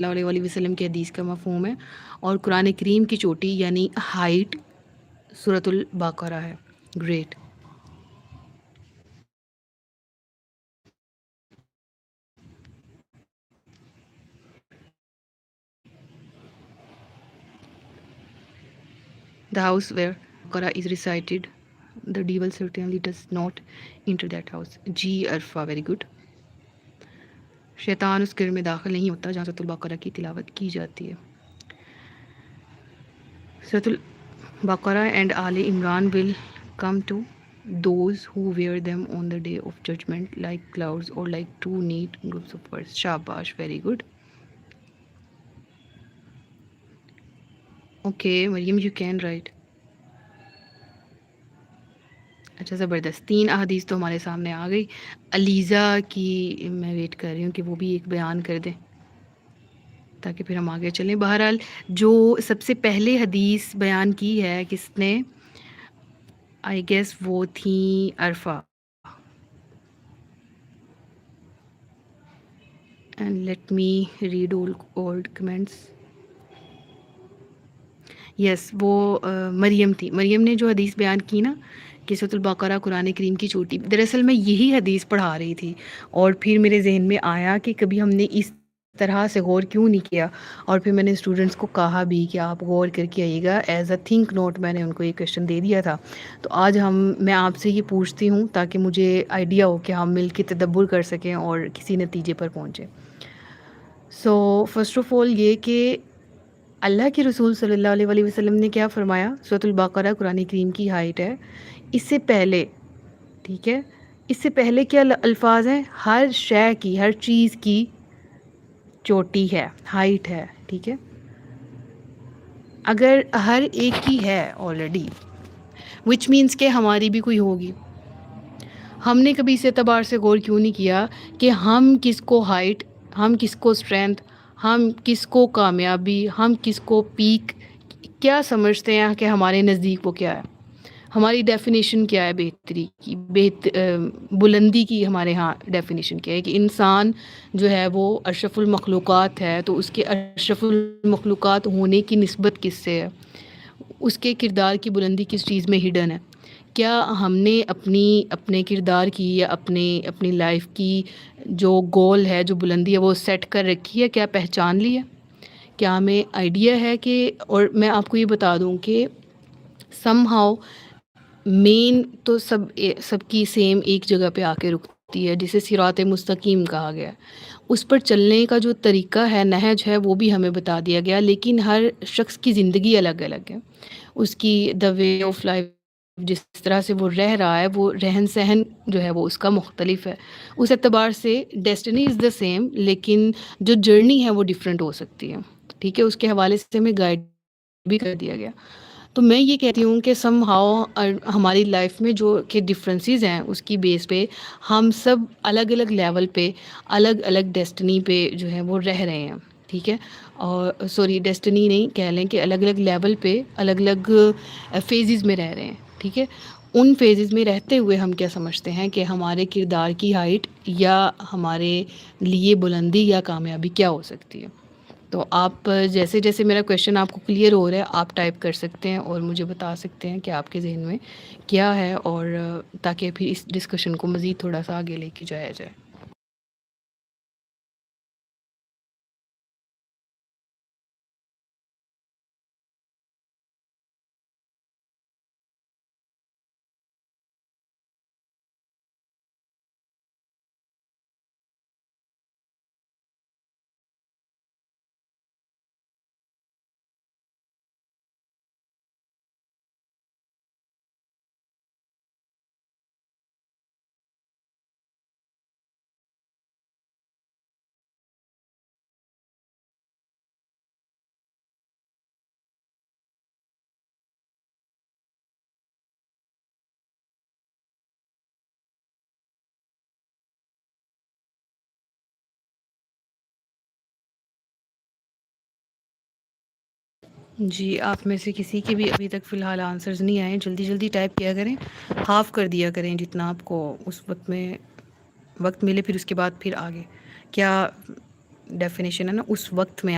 اللہ علیہ وسلم کی حدیث کا مفہوم ہے، اور قرآن کریم کی چوٹی یعنی ہائٹ سورۃ البقرہ ہے. Great. The house where Quran is recited, the devil certainly does not enter that house. جی عرفہ، ویری گڈ. شیطان اس گھر میں داخل نہیں ہوتا جہاں سورۃ البقرہ کی تلاوت کی جاتی ہے. سورۃ Al-Baqarah and Aal Imran will come to those who wear them on the day of judgment like clouds or like two neat groups of birds. شاباش، very good. Okay Maryam, you can write. اچھا، زبردست. 3 احادیث تو ہمارے سامنے آ گئی. علیزہ کی میں ویٹ کر رہی ہوں کہ وہ بھی ایک بیان کر دیں تاکہ پھر ہم آگے چلیں. بہرحال جو سب سے پہلے حدیث بیان کی ہے کس نے، آئی گیس وہ تھیں Arfa. And let me read old comments. Yes, وہ مریم تھی. مریم نے جو حدیث بیان کی نا کہ سورۃ البقرہ قرآن کریم کی چوٹی، دراصل میں یہی حدیث پڑھا رہی تھی اور پھر میرے ذہن میں آیا کہ کبھی ہم نے اس طرح سے غور کیوں نہیں کیا، اور پھر میں نے اسٹوڈنٹس کو کہا بھی کہ آپ غور کر کے آئیے گا. ایز اے تھنک نوٹ میں نے ان کو یہ کویشچن دے دیا تھا. تو آج میں آپ سے یہ پوچھتی ہوں تاکہ مجھے آئیڈیا ہو کہ ہم مل کے تدبر کر سکیں اور کسی نتیجے پر پہنچیں. سو فرسٹ آف آل یہ کہ اللہ کے رسول صلی اللہ علیہ وسلم نے کیا فرمایا، سورۃ البقرہ قرآن کریم کی ہائٹ ہے. اس سے پہلے، ٹھیک ہے، اس سے پہلے کیا الفاظ ہیں، ہر شے کی، ہر چیز کی چوٹی ہے، ہائٹ ہے. ٹھیک ہے، اگر ہر ایک کی ہے آلریڈی، وچ مینس کہ ہماری بھی کوئی ہوگی. ہم نے کبھی اس اعتبار سے غور کیوں نہیں کیا کہ ہم کس کو ہائٹ، ہم کس کو اسٹرینتھ، ہم کس کو کامیابی، ہم کس کو پیک کیا سمجھتے ہیں کہ ہمارے نزدیک وہ کیا ہے، ہماری ڈیفینیشن کیا ہے بہتری کی، بلندی کی ہمارے ہاں ڈیفینیشن کیا ہے کہ انسان جو ہے وہ اشرف المخلوقات ہے، تو اس کے اشرف المخلوقات ہونے کی نسبت کس سے ہے، اس کے کردار کی بلندی کس چیز میں ہڈن ہے. کیا ہم نے اپنے کردار کی یا اپنی لائف کی جو گول ہے، جو بلندی ہے، وہ سیٹ کر رکھی ہے، کیا پہچان لی ہے، کیا ہمیں آئیڈیا ہے کہ، اور میں آپ کو یہ بتا دوں کہ سم ہاؤ مین تو سب کی سیم ایک جگہ پہ آ کے رکتی ہے جسے صراط مستقیم کہا گیا ہے. اس پر چلنے کا جو طریقہ ہے، نہج ہے، وہ بھی ہمیں بتا دیا گیا، لیکن ہر شخص کی زندگی الگ الگ ہے. اس کی دا وے آف لائف، جس طرح سے وہ رہ رہا ہے، وہ رہن سہن جو ہے وہ اس کا مختلف ہے. اس اعتبار سے ڈیسٹنی از دا سیم، لیکن جو جرنی ہے وہ ڈفرینٹ ہو سکتی ہے. ٹھیک ہے، اس کے حوالے سے ہمیں گائیڈ بھی کر دیا گیا. تو میں یہ کہتی ہوں کہ سم ہاؤ ہماری لائف میں جو کہ ڈفرینسز ہیں، اس کی بیس پہ ہم سب الگ الگ لیول پہ، الگ الگ ڈیسٹنی پہ جو ہے وہ رہ رہے ہیں. ٹھیک ہے، اور سوری ڈیسٹنی نہیں، کہہ لیں کہ الگ الگ لیول پہ، الگ الگ فیزز میں رہ رہے ہیں. ٹھیک ہے، ان فیزز میں رہتے ہوئے ہم کیا سمجھتے ہیں کہ ہمارے کردار کی ہائٹ یا ہمارے لیے بلندی یا کامیابی کیا ہو سکتی ہے. تو آپ جیسے جیسے میرا کویشچن آپ کو کلیئر ہو رہا ہے، آپ ٹائپ کر سکتے ہیں اور مجھے بتا سکتے ہیں کہ آپ کے ذہن میں کیا ہے، اور تاکہ پھر اس ڈسکشن کو مزید تھوڑا سا آگے لے کے جایا جائے. جی، آپ میں سے کسی کے بھی ابھی تک فی الحال آنسرز نہیں آئے، جلدی جلدی ٹائپ کیا کریں، ہاف کر دیا کریں جتنا آپ کو اس وقت میں وقت ملے، پھر اس کے بعد پھر آگے. کیا ڈیفینیشن ہے نا اس وقت میں